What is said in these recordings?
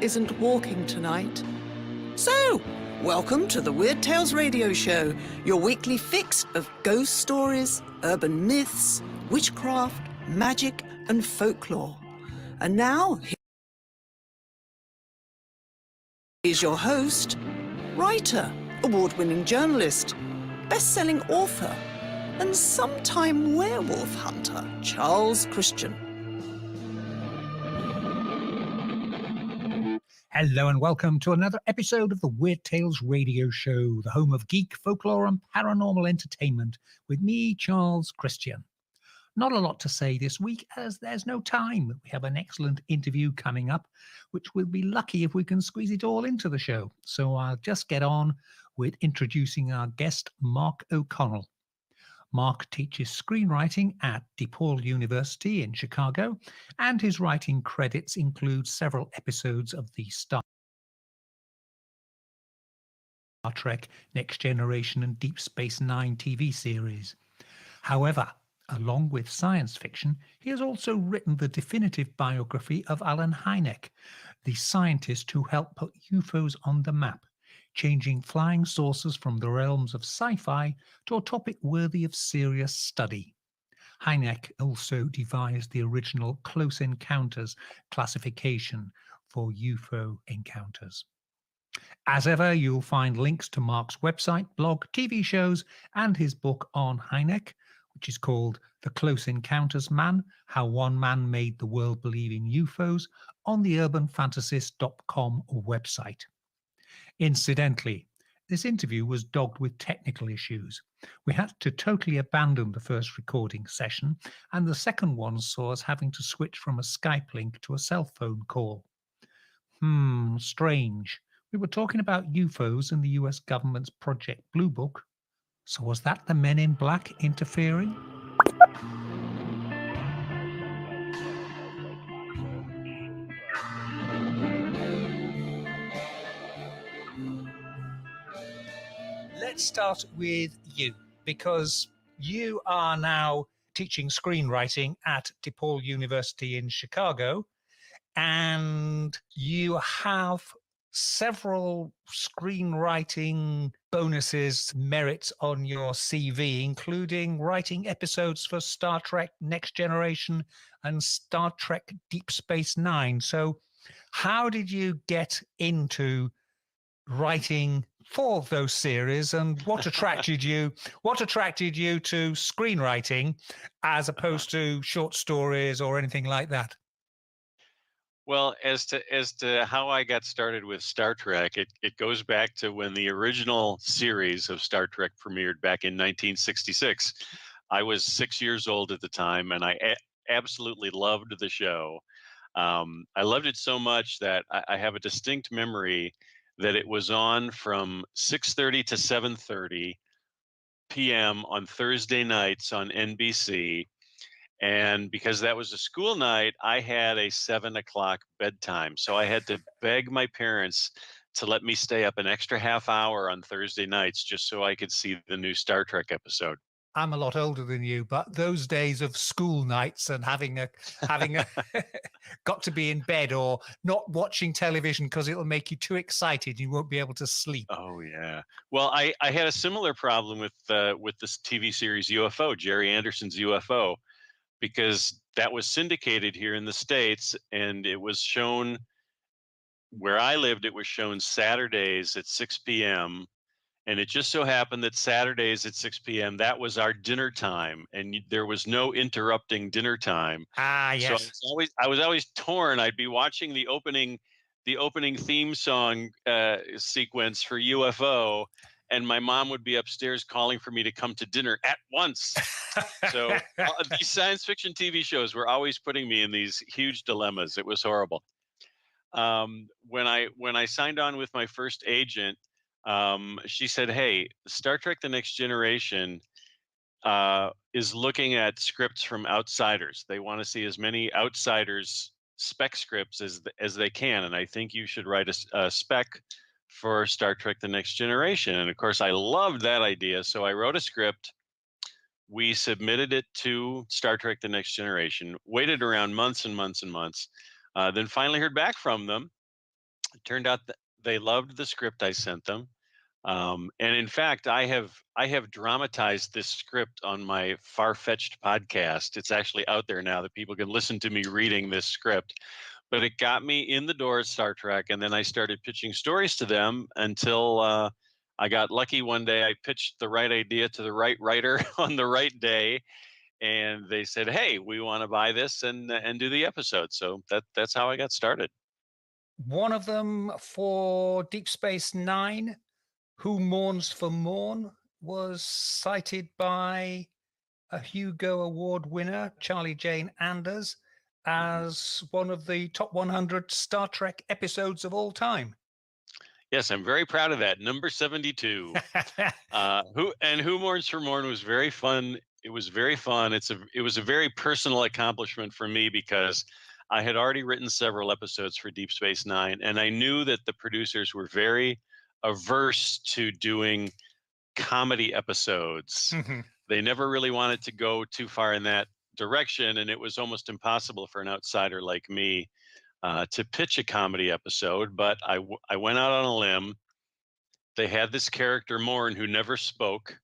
isn't walking tonight. So, welcome to the Weird Tales Radio Show, your weekly fix of ghost stories, urban myths, witchcraft, magic, and folklore. And now, here's your host, writer, award-winning journalist, best-selling author, and sometime werewolf hunter, Charles Christian. Hello and welcome to another episode of the Weird Tales Radio Show, the home of geek, folklore and paranormal entertainment, with me, Charles Christian. Not a lot to say this week as there's no time. We have an excellent interview coming up, which we'll be lucky if we can squeeze it all into the show. So I'll just get on with introducing our guest, Mark O'Connell. Mark teaches screenwriting at DePaul University in Chicago, and his writing credits include several episodes of the Star Trek, Next Generation, and Deep Space Nine TV series. However, along with science fiction, he has also written the definitive biography of Alan Hynek, the scientist who helped put UFOs on the map, changing flying saucers from the realms of sci-fi to a topic worthy of serious study. Hynek also devised the original Close Encounters classification for UFO encounters. As ever, you'll find links to Mark's website, blog, TV shows, and his book on Hynek, which is called The Close Encounters Man, How One Man Made the World Believe in UFOs, on the urbanfantasist.com website. Incidentally, this interview was dogged with technical issues. We had to totally abandon the first recording session, and the second one saw us having to switch from a Skype link to a cell phone call. Strange. We were talking about UFOs and the US government's Project Blue Book. So was that the Men in Black interfering? Let's start with you, because you are now teaching screenwriting at DePaul University in Chicago, and you have several screenwriting bonuses, merits on your CV, including writing episodes for Star Trek Next Generation and Star Trek Deep Space Nine. So how did you get into writing for those series, and what attracted you to screenwriting as opposed to short stories or anything like that? Well, as to how I got started with Star Trek, it goes back to when the original series of Star Trek premiered back in 1966. I was 6 years old at the time, and I absolutely loved the show. I loved it so much that I have a distinct memory that it was on from 6:30 to 7:30 p.m. on Thursday nights on NBC. And because that was a school night, I had a 7 o'clock bedtime. So I had to beg my parents to let me stay up an extra half hour on Thursday nights just so I could see the new Star Trek episode. I'm a lot older than you, but those days of school nights and having a got to be in bed or not watching television because it'll make you too excited, you won't be able to sleep. Oh yeah. Well, I had a similar problem with this TV series UFO, Jerry Anderson's UFO, because that was syndicated here in the States, and it was shown where I lived. It was shown Saturdays at 6 p.m. And it just so happened that Saturdays at 6 p.m., that was our dinner time, and there was no interrupting dinner time. Ah, yes. So I was always torn. I'd be watching the opening theme song sequence for UFO, and my mom would be upstairs calling for me to come to dinner at once. So these science fiction TV shows were always putting me in these huge dilemmas. It was horrible. When I signed on with my first agent, she said, "Hey, Star Trek: The Next Generation is looking at scripts from outsiders. They want to see as many outsiders spec scripts as they can, and I think you should write a spec for Star Trek: The Next Generation." And of course, I loved that idea, so I wrote a script. We submitted it to Star Trek: The Next Generation. Waited around months and months and months. Then finally heard back from them. It turned out that they loved the script I sent them. And in fact, I have dramatized this script on my Far-Fetched podcast. It's actually out there now that people can listen to me reading this script. But it got me in the door at Star Trek, and then I started pitching stories to them until I got lucky one day. I pitched the right idea to the right writer on the right day, and they said, "Hey, we want to buy this and do the episode." So that's how I got started. One of them for Deep Space Nine, Who Mourns for Morn, was cited by a Hugo Award winner, Charlie Jane Anders, as one of the top 100 Star Trek episodes of all time. Yes, I'm very proud of that. Number 72. Who Mourns for Morn was very fun. It was very fun. It was a very personal accomplishment for me because I had already written several episodes for Deep Space Nine, and I knew that the producers were very averse to doing comedy episodes. Mhm. They never really wanted to go too far in that direction, and it was almost impossible for an outsider like me to pitch a comedy episode. But I went out on a limb. They had this character Morn who never spoke,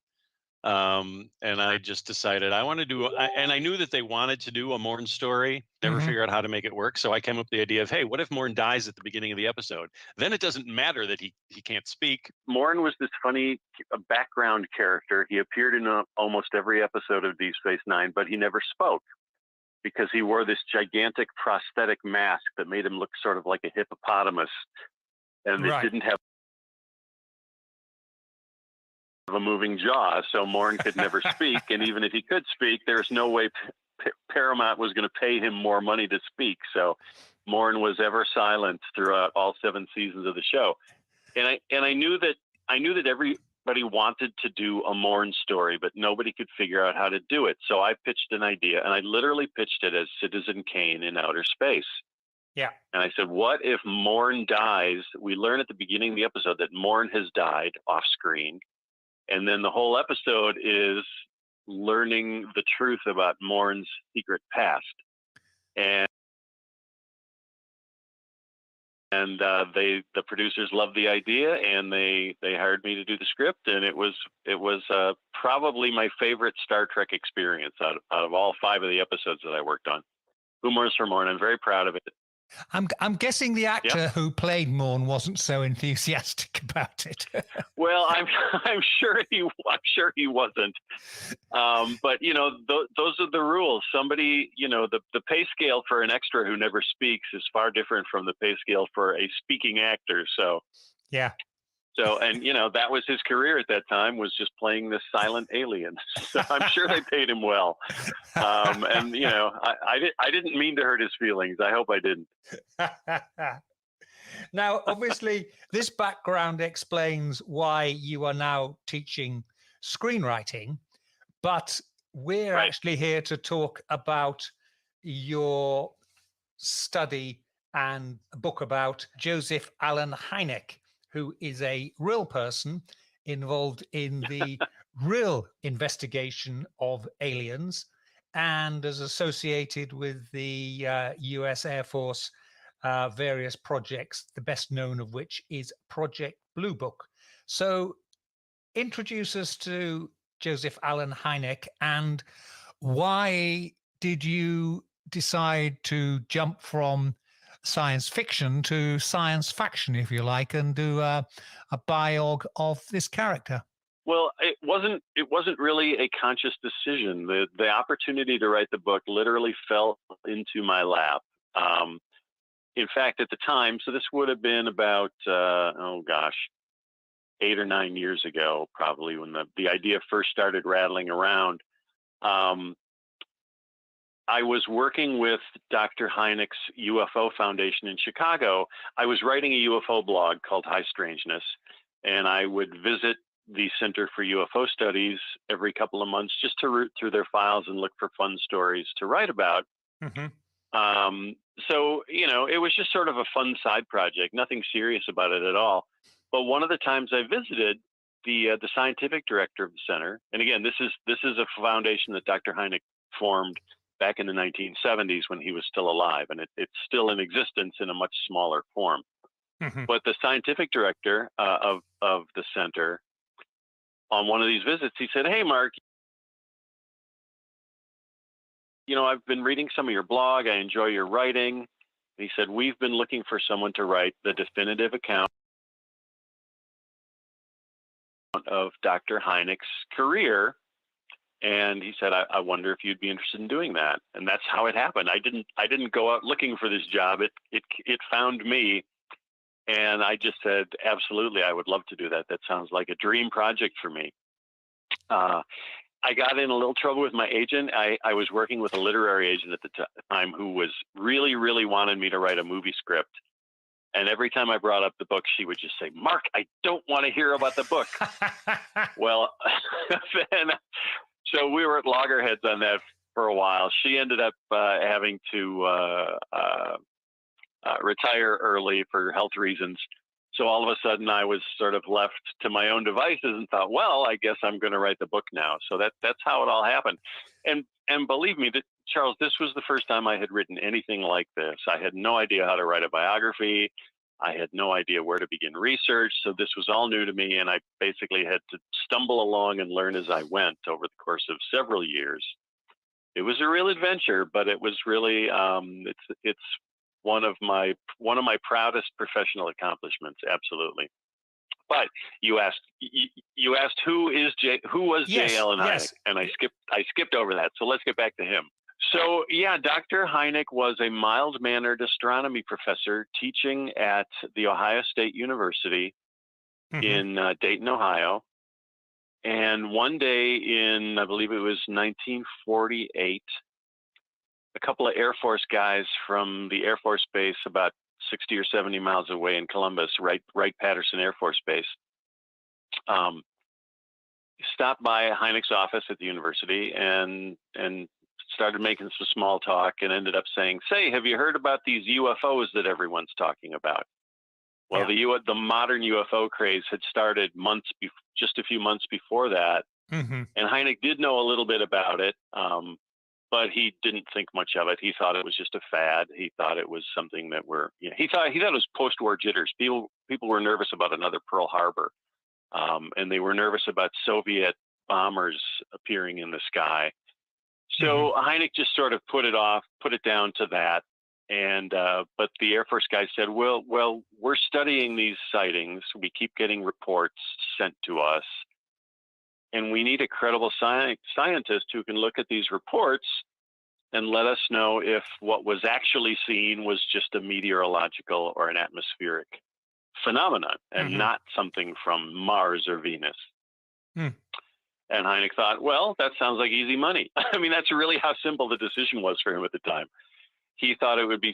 and I just decided I want to and I knew that they wanted to do a Morn story. Never Mhm. figured out how to make it work, so I came up with the idea of, hey, what if Morn dies at the beginning of the episode? Then it doesn't matter that he can't speak. Morn was this funny background character. He appeared in almost every episode of Deep Space Nine, but he never spoke because he wore this gigantic prosthetic mask that made him look sort of like a hippopotamus, and it Right. didn't have a moving jaw, so Morn could never speak. And even if he could speak, there's no way Paramount was going to pay him more money to speak. So Morn was ever silent throughout all 7 seasons of the show. And I knew that everybody wanted to do a Morn story, but nobody could figure out how to do it. So I pitched an idea, and I literally pitched it as Citizen Kane in outer space. Yeah. And I said, what if Morn dies? We learn at the beginning of the episode that Morn has died off screen. And then the whole episode is learning the truth about Morn's secret past. And the producers loved the idea, and they hired me to do the script. And it was probably my favorite Star Trek experience out of all 5 of the episodes that I worked on. Who Mourns for Morn? I'm very proud of it. I'm guessing the actor who played Morn wasn't so enthusiastic about it. Well, I'm sure he wasn't. But those are the rules. Somebody, the pay scale for an extra who never speaks is far different from the pay scale for a speaking actor. So Yeah. So, and that was his career at that time, was just playing this silent alien. So I'm sure they paid him well. And I didn't mean to hurt his feelings. I hope I didn't. Now, obviously, this background explains why you are now teaching screenwriting, but we're actually here to talk about your study and book about Joseph Allen Hynek, who is a real person involved in the real investigation of aliens and is associated with the US Air Force various projects, the best known of which is Project Blue Book. So introduce us to Joseph Allen Hynek, and why did you decide to jump from science fiction to science faction, if you like, and do a biog of this character? Well, it wasn't really a conscious decision. The opportunity to write the book literally fell into my lap. In fact, at the time, so this would have been about 8 or 9 years ago, probably, when the idea first started rattling around. I was working with Dr. Hynek's UFO Foundation in Chicago. I was writing a UFO blog called High Strangeness, and I would visit the Center for UFO Studies every couple of months just to root through their files and look for fun stories to write about. Mm-hmm. So, it was just sort of a fun side project, nothing serious about it at all. But one of the times I visited, the scientific director of the center, and again, this is a foundation that Dr. Hynek formed back in the 1970s when he was still alive, and it's still in existence in a much smaller form. But the scientific director of the center, on one of these visits, he said, "Hey, Mark, I've been reading some of your blog. I enjoy your writing." He said, "We've been looking for someone to write the definitive account of Dr. Hynek's career." And he said, I wonder if you'd be interested in doing that. And that's how it happened. I didn't go out looking for this job. It found me. And I just said, absolutely, I would love to do that. That sounds like a dream project for me. I got in a little trouble with my agent. I was working with a literary agent at the time who was really, really wanted me to write a movie script. And every time I brought up the book, she would just say, "Mark, I don't want to hear about the book." Well, then, so we were at loggerheads on that for a while. She ended up having to retire early for health reasons. So all of a sudden I was sort of left to my own devices and thought, well, I guess I'm going to write the book now. So that's how it all happened. And believe me, Charles, this was the first time I had written anything like this. I had no idea how to write a biography. I had no idea where to begin research. So this was all new to me. And I basically had to stumble along and learn as I went over the course of several years. It was a real adventure, but it was really, it's one of my proudest professional accomplishments. Absolutely. But you asked who was J. Allen Hynek, and I skipped over that. So let's get back to him. So yeah, Dr. Hynek was a mild-mannered astronomy professor teaching at the Ohio State University in Dayton, Ohio. And one day in, I believe it was 1948, a couple of Air Force guys from the Air Force Base about 60 or 70 miles away in Columbus, Wright-Patterson Air Force Base, stopped by Hynek's office at the university and started making some small talk and ended up saying, "Say, have you heard about these UFOs that everyone's talking about?" Well, the modern UFO craze had started just a few months before that. And Hynek did know a little bit about it, but he didn't think much of it. He thought it was just a fad. He thought it was something that he thought it was post-war jitters. People were nervous about another Pearl Harbor, and they were nervous about Soviet bombers appearing in the sky. So Hynek just sort of put it down to that. And but the Air Force guy said, well, we're studying these sightings. We keep getting reports sent to us, and we need a credible scientist who can look at these reports and let us know if what was actually seen was just a meteorological or an atmospheric phenomenon and not something from Mars or Venus. And Hynek thought, well, that sounds like easy money. I mean, that's really how simple the decision was for him at the time. He thought it would be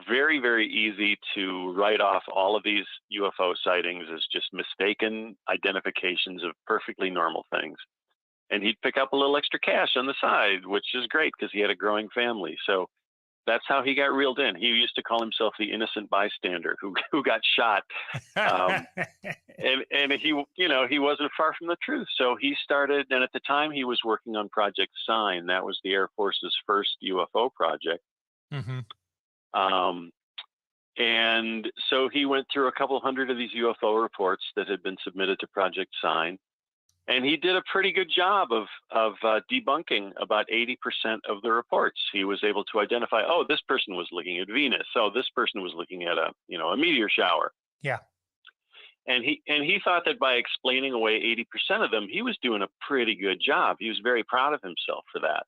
very, very easy to write off all of these UFO sightings as just mistaken identifications of perfectly normal things. And he'd pick up a little extra cash on the side, which is great because he had a growing family. So that's how he got reeled in. He used to call himself the innocent bystander who got shot. And he wasn't far from the truth. So he started, and at the time he was working on Project Sign. That was the Air Force's first UFO project. And so he went through a couple hundred of these UFO reports that had been submitted to Project Sign. And he did a pretty good job of debunking about 80% of the reports. He was able to identify, oh, this person was looking at Venus. Oh, this person was looking at a meteor shower. Yeah. And he thought that by explaining away 80% of them, he was doing a pretty good job. He was very proud of himself for that.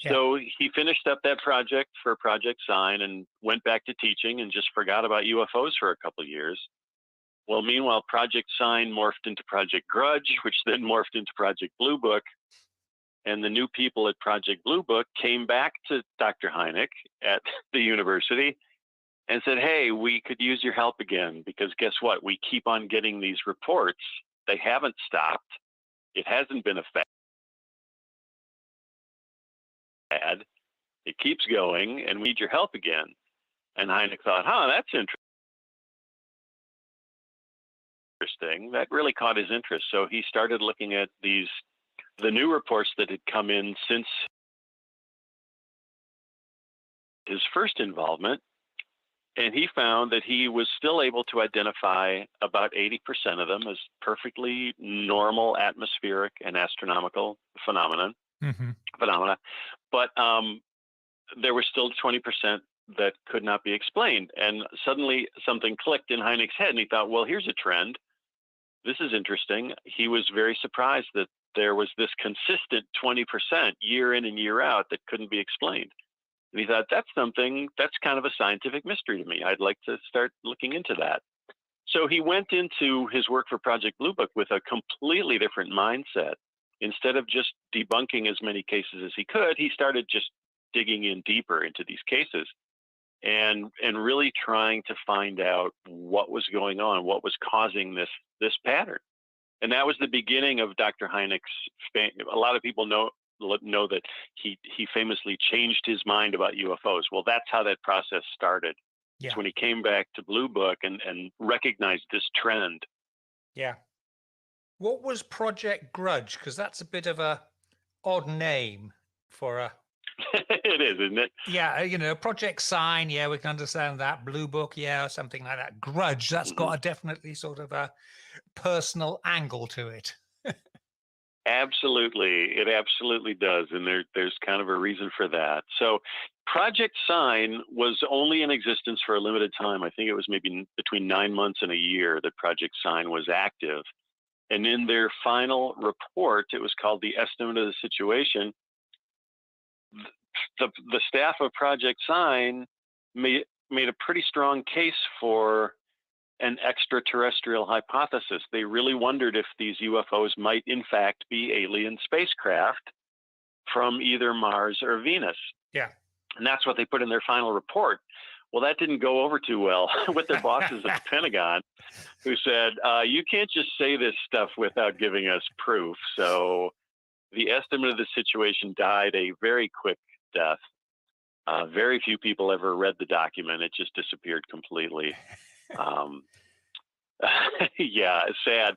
Yeah. So he finished up that project for Project Sign and went back to teaching and just forgot about UFOs for a couple of years. Well, meanwhile, Project Sign morphed into Project Grudge, which then morphed into Project Blue Book. And the new people at Project Blue Book came back to Dr. Hynek at the university and said, hey, we could use your help again, because guess what? We keep on getting these reports. They haven't stopped. It hasn't been a fad. It keeps going, and we need your help again. And Hynek thought, that's interesting. That really caught his interest. So he started looking at the new reports that had come in since his first involvement. And he found that he was still able to identify about 80% of them as perfectly normal atmospheric and astronomical phenomena. But there were still 20% that could not be explained. And suddenly something clicked in Hynek's head, and he thought, well, here's a trend. This is interesting. He was very surprised that there was this consistent 20% year in and year out that couldn't be explained. And he thought, that's kind of a scientific mystery to me. I'd like to start looking into that. So he went into his work for Project Blue Book with a completely different mindset. Instead of just debunking as many cases as he could, he started just digging in deeper into these cases and really trying to find out what was going on, what was causing this pattern. And that was the beginning of Dr. Hynek's fame. A lot of people know that he famously changed his mind about UFOs. Well, that's how that process started. Yeah. It's when he came back to Blue Book and recognized this trend. Yeah. What was Project Grudge? Because that's a bit of a odd name for a... It is, isn't it? Yeah, Project Sign, yeah, we can understand that. Blue Book, yeah, or something like that. Grudge, that's got a definitely sort of a personal angle to it. Absolutely. It absolutely does. And there's kind of a reason for that. So Project Sign was only in existence for a limited time. I think it was maybe between 9 months and a year that Project Sign was active. And in their final report, it was called the Estimate of the Situation. The staff of Project Sign made a pretty strong case for an extraterrestrial hypothesis. They really wondered if these UFOs might in fact be alien spacecraft from either Mars or Venus. Yeah. And that's what they put in their final report. Well, that didn't go over too well with their bosses at the Pentagon, who said, you can't just say this stuff without giving us proof. So the Estimate of the Situation died a very quick death. Very few people ever read the document. It just disappeared completely. Yeah, sad.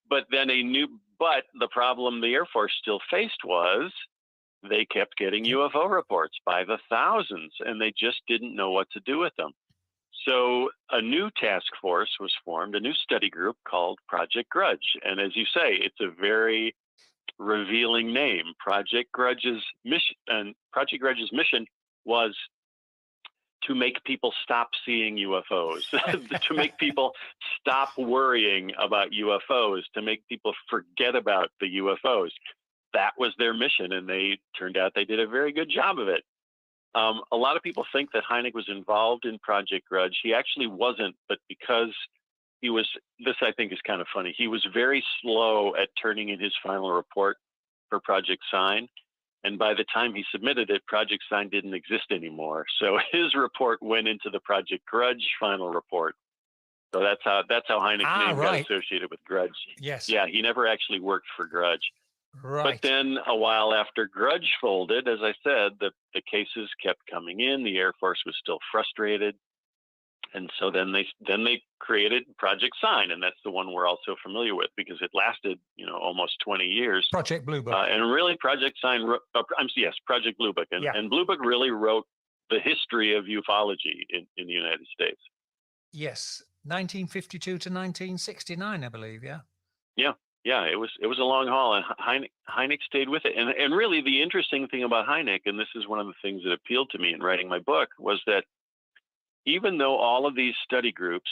But the problem the Air Force still faced was they kept getting UFO reports by the thousands, and they just didn't know what to do with them. So a new task force was formed, a new study group called Project Grudge. And as you say, it's a very revealing name. Project Grudge's mission was to make people stop seeing UFOs, to make people stop worrying about UFOs, to make people forget about the UFOs. That was their mission, and they turned out they did a very good job of it. A lot of people think that Hynek was involved in Project Grudge. He actually wasn't, but because this I think is kind of funny, he was very slow at turning in his final report for Project Sign. And by the time he submitted it, Project Sign didn't exist anymore. So his report went into the Project Grudge final report. So that's how Hynek's name got associated with Grudge. Yes. Yeah, he never actually worked for Grudge. Right. But then a while after Grudge folded, as I said, the cases kept coming in. The Air Force was still frustrated. And so then they created Project Sign, and that's the one we're also familiar with because it lasted, almost 20 years. Project Blue Book. And really, Project Sign, Project Blue Book, and Blue Book really wrote the history of ufology in the United States. Yes, 1952 to 1969, I believe. Yeah. Yeah. It was a long haul, and Hynek stayed with it. And really, the interesting thing about Hynek, and this is one of the things that appealed to me in writing my book, was that even though all of these study groups,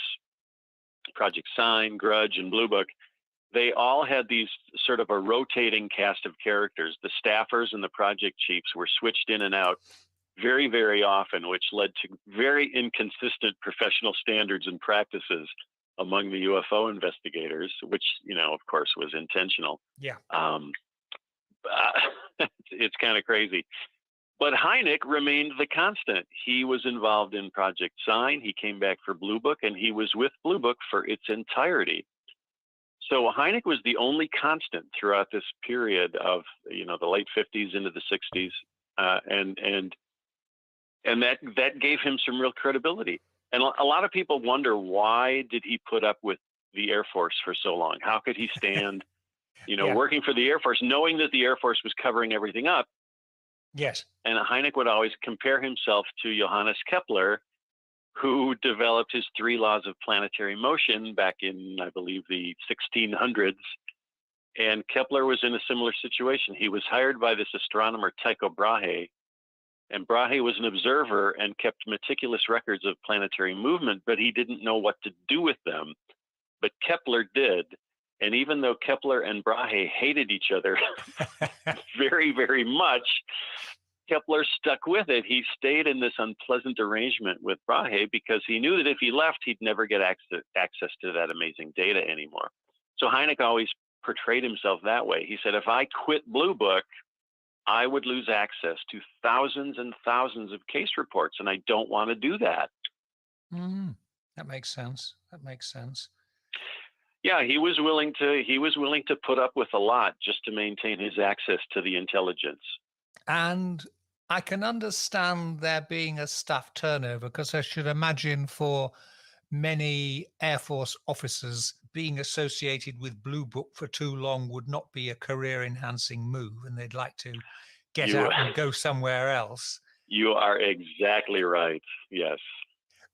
Project Sign, Grudge, and Blue Book, they all had these sort of a rotating cast of characters. The staffers and the project chiefs were switched in and out very, very often, which led to very inconsistent professional standards and practices among the UFO investigators, which, of course, was intentional. Yeah. It's kind of crazy. But Hynek remained the constant. He was involved in Project Sign. He came back for Blue Book, and he was with Blue Book for its entirety. So Hynek was the only constant throughout this period of, the late 50s into the 60s, and that gave him some real credibility. And a lot of people wonder, why did he put up with the Air Force for so long? How could he stand, working for the Air Force, knowing that the Air Force was covering everything up? Yes. And Hynek would always compare himself to Johannes Kepler, who developed his 3 laws of planetary motion back in, I believe, the 1600s. And Kepler was in a similar situation. He was hired by this astronomer Tycho Brahe, and Brahe was an observer and kept meticulous records of planetary movement, but he didn't know what to do with them. But Kepler did. And even though Kepler and Brahe hated each other very, very much, Kepler stuck with it. He stayed in this unpleasant arrangement with Brahe because he knew that if he left, he'd never get access to that amazing data anymore. So Hynek always portrayed himself that way. He said, if I quit Blue Book, I would lose access to thousands and thousands of case reports, and I don't want to do that. That makes sense. That makes sense. Yeah, he was willing to put up with a lot just to maintain his access to the intelligence. And I can understand there being a staff turnover, because I should imagine for many Air Force officers, being associated with Blue Book for too long would not be a career-enhancing move, and they'd like to get out and go somewhere else. You are exactly right. Yes.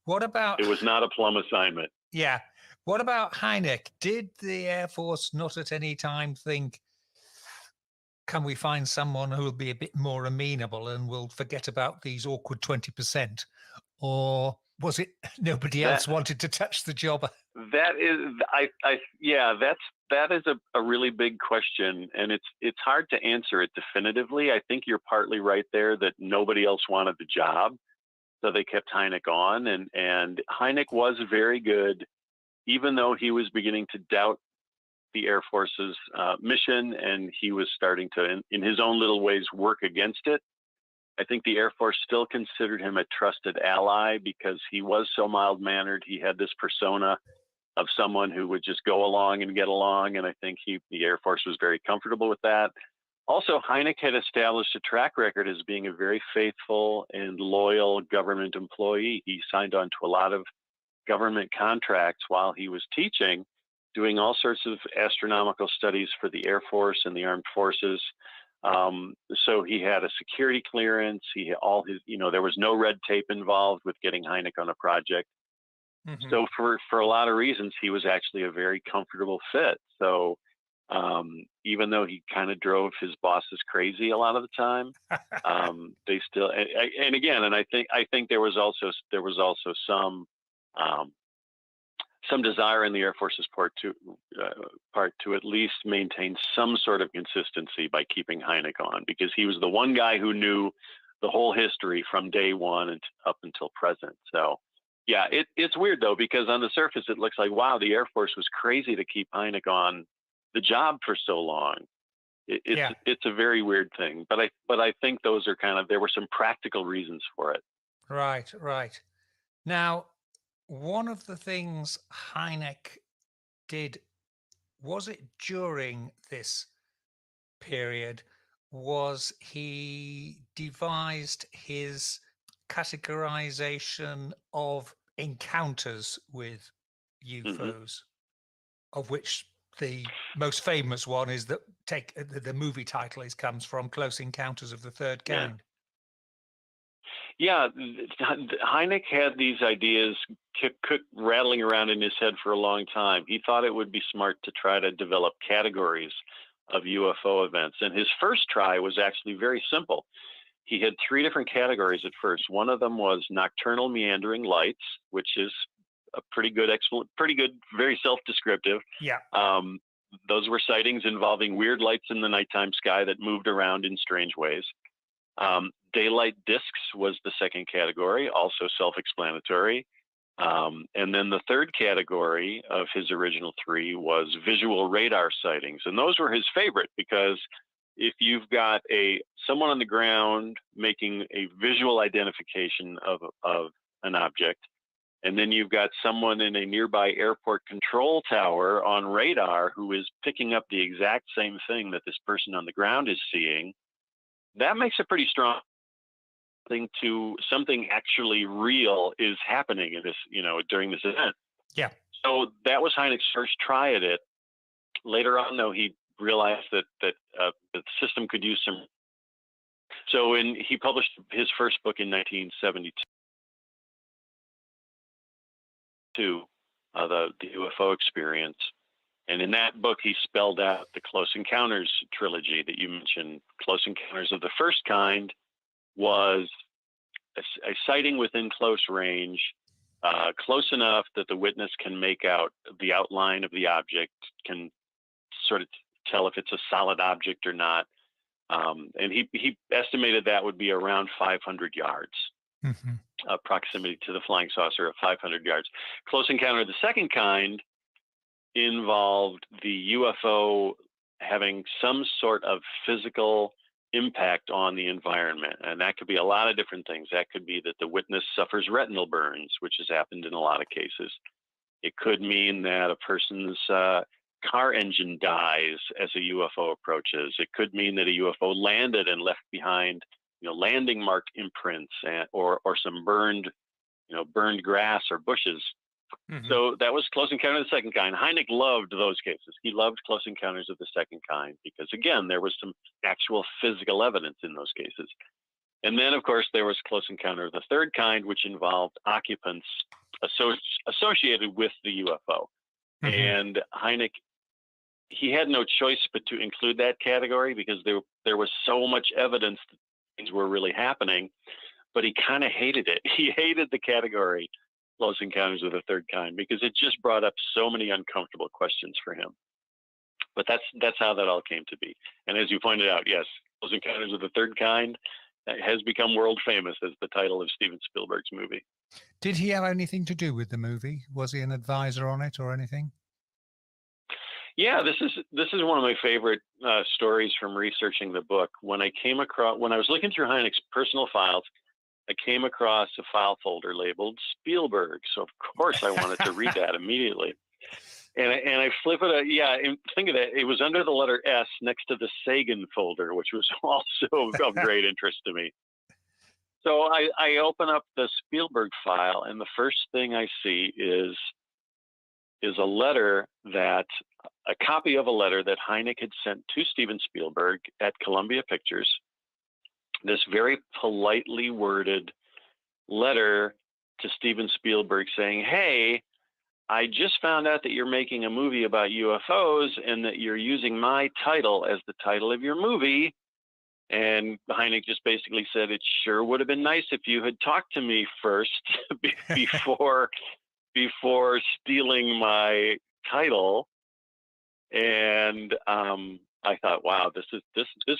What about... It was not a plum assignment. Yeah. What about Hynek? Did the Air Force not at any time think, can we find someone who will be a bit more amenable and will forget about these awkward 20%? Or was it nobody else wanted to touch the job? That is a really big question, and it's hard to answer it definitively. I think you're partly right there that nobody else wanted the job, so they kept Hynek on, and Hynek was very good, even though he was beginning to doubt the Air Force's mission, and he was starting to, in his own little ways, work against it. I think the Air Force still considered him a trusted ally because he was so mild-mannered. He had this persona of someone who would just go along and get along, and I think the Air Force was very comfortable with that. Also, Hynek had established a track record as being a very faithful and loyal government employee. He signed on to a lot of government contracts while he was teaching, doing all sorts of astronomical studies for the Air Force and the Armed Forces. So he had a security clearance. He had all his, there was no red tape involved with getting Hynek on a project. Mm-hmm. So for a lot of reasons, he was actually a very comfortable fit. So even though he kind of drove his bosses crazy a lot of the time, they still, and again, and I think there was also some desire in the Air Force's part to at least maintain some sort of consistency by keeping Hynek on, because he was the one guy who knew the whole history from day one and up until present. So yeah, it's weird though, because on the surface it looks like, wow, the Air Force was crazy to keep Hynek on the job for so long. It's a very weird thing, but I think those are there were some practical reasons for it. Right. Now, one of the things Hynek did, was it during this period, was he devised his categorization of encounters with UFOs, of which the most famous one is that the movie title comes from Close Encounters of the Third Kind. Yeah, Hynek had these ideas rattling around in his head for a long time. He thought it would be smart to try to develop categories of UFO events. And his first try was actually very simple. He had 3 different categories at first. One of them was nocturnal meandering lights, which is a pretty good, very self-descriptive. Yeah. Those were sightings involving weird lights in the nighttime sky that moved around in strange ways. Daylight discs was the second category, also self-explanatory. And then the third category of his original 3 was visual radar sightings. And those were his favorite, because if you've got someone on the ground making a visual identification of an object, and then you've got someone in a nearby airport control tower on radar who is picking up the exact same thing that this person on the ground is seeing, that makes a pretty strong thing to something actually real is happening in this, during this event. Yeah. So that was Hynek's first try at it. Later on, though, he realized that the system could use some. So he published his first book in 1972. II, the UFO experience. And in that book, he spelled out the Close Encounters trilogy that you mentioned. Close Encounters of the First Kind was a sighting within close range, close enough that the witness can make out the outline of the object, can sort of tell if it's a solid object or not. And he estimated that would be around 500 yards, proximity to the flying saucer of 500 yards. Close Encounter of the Second Kind involved the UFO having some sort of physical impact on the environment. And that could be a lot of different things. That could be that the witness suffers retinal burns, which has happened in a lot of cases. It could mean that a person's car engine dies as a UFO approaches. It could mean that a UFO landed and left behind, landing mark imprints or some burned grass or bushes. So that was Close Encounter of the Second Kind. Hynek loved those cases. He loved Close Encounters of the Second Kind because, again, there was some actual physical evidence in those cases. And then, of course, there was Close Encounter of the Third Kind, which involved occupants associated with the UFO. And Hynek, he had no choice but to include that category because there was so much evidence that things were really happening, but he kind of hated it. He hated the category Close Encounters of the Third Kind because it just brought up so many uncomfortable questions for him. But that's how that all came to be. And as you pointed out, yes, Close Encounters of the Third Kind has become world famous as the title of Steven Spielberg's movie. Did he have anything to do with the movie? Was he an advisor on it or anything? Yeah, this is one of my favorite stories from researching the book. When I was looking through Hynek's personal files, I came across a file folder labeled Spielberg. So of course I wanted to read that immediately. And I flip it. And think of that. It was under the letter S next to the Sagan folder, which was also of great interest to me. So I open up the Spielberg file, and the first thing I see is a copy of a letter that Hynek had sent to Steven Spielberg at Columbia Pictures. This very politely worded letter to Steven Spielberg saying, "Hey, I just found out that you're making a movie about UFOs and that you're using my title as the title of your movie." And Hynek just basically said, "It sure would have been nice if you had talked to me first before stealing my title." And I thought, wow, this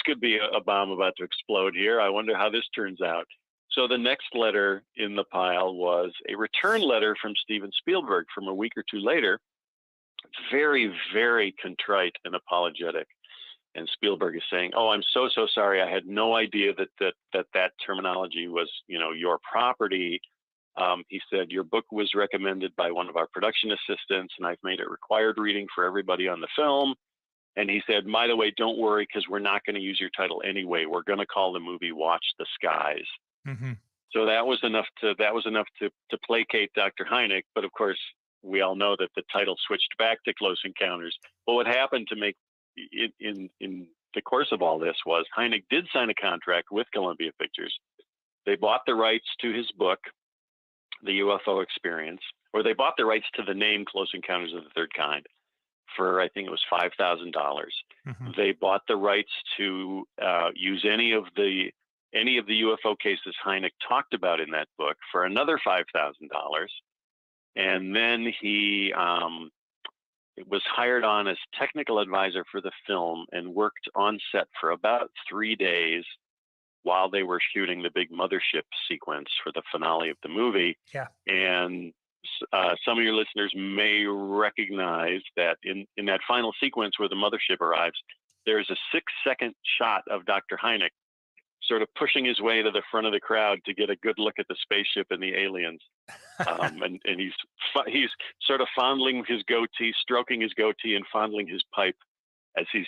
could be a bomb about to explode here. I wonder how this turns out. So the next letter in the pile was a return letter from Steven Spielberg from a week or two later. Very, very contrite and apologetic. And Spielberg is saying, "Oh, I'm so sorry. I had no idea that terminology was, your property." He said, "Your book was recommended by one of our production assistants, and I've made it required reading for everybody on the film." And he said, "By the way, don't worry, because we're not going to use your title anyway. We're going to call the movie Watch the Skies." So that was enough to placate Dr. Hynek. But of course, we all know that the title switched back to Close Encounters. But what happened to make in the course of all this was Hynek did sign a contract with Columbia Pictures. They bought the rights to his book, The UFO Experience, or they bought the rights to the name Close Encounters of the Third Kind for, I think it was $5,000. They bought the rights to use any of the UFO cases Hynek talked about in that book for another $5,000. And then he was hired on as technical advisor for the film and worked on set for about 3 days while they were shooting the big mothership sequence for the finale of the movie. Yeah. And some of your listeners may recognize that in that final sequence where the mothership arrives, there's a 6-second shot of Dr. Hynek sort of pushing his way to the front of the crowd to get a good look at the spaceship and the aliens. And he's sort of fondling his goatee, stroking his goatee and fondling his pipe as he's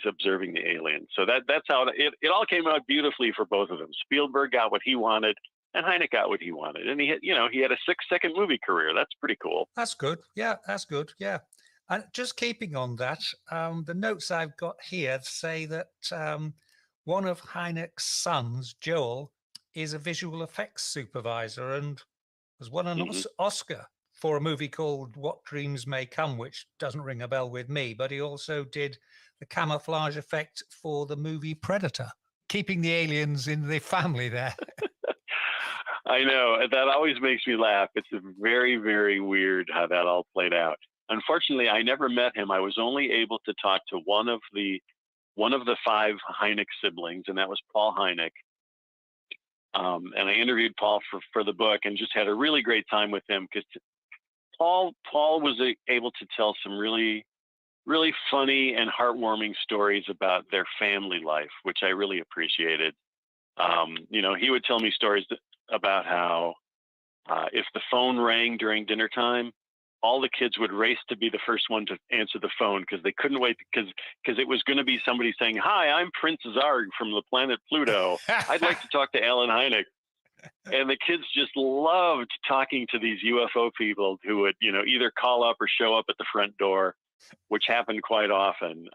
observing the aliens. So that's how it all came out beautifully for both of them. Spielberg got what he wanted, and Hynek got what he wanted. And he had a 6-second movie career. That's pretty cool. That's good. Yeah, that's good. Yeah. And just keeping on that, the notes I've got here say that one of Hynek's sons, Joel, is a visual effects supervisor and has won an Oscar for a movie called What Dreams May Come, which doesn't ring a bell with me, but he also did the camouflage effect for the movie Predator, keeping the aliens in the family there. I know. That always makes me laugh. It's very, very weird how that all played out. Unfortunately, I never met him. I was only able to talk to one of the 5 Hynek siblings, and that was Paul Hynek. And I interviewed Paul for the book and just had a really great time with him, because Paul was able to tell some really, really funny and heartwarming stories about their family life, which I really appreciated. He would tell me stories about how if the phone rang during dinner time, all the kids would race to be the first one to answer the phone, because they couldn't wait, because it was going to be somebody saying, "Hi, I'm Prince Zarg from the planet Pluto. I'd like to talk to Alan Hynek." And the kids just loved talking to these UFO people who would, either call up or show up at the front door, which happened quite often.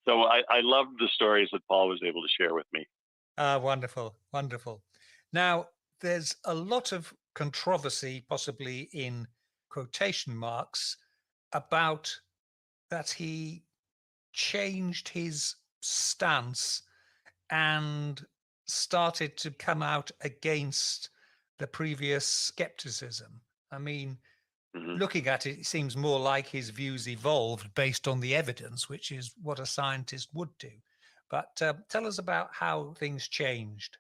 So I loved the stories that Paul was able to share with me. Wonderful, wonderful. Now, there's a lot of controversy, possibly in quotation marks, about that he changed his stance and started to come out against the previous skepticism. I mean, looking at it, it seems more like his views evolved based on the evidence, which is what a scientist would do. But tell us about how things changed.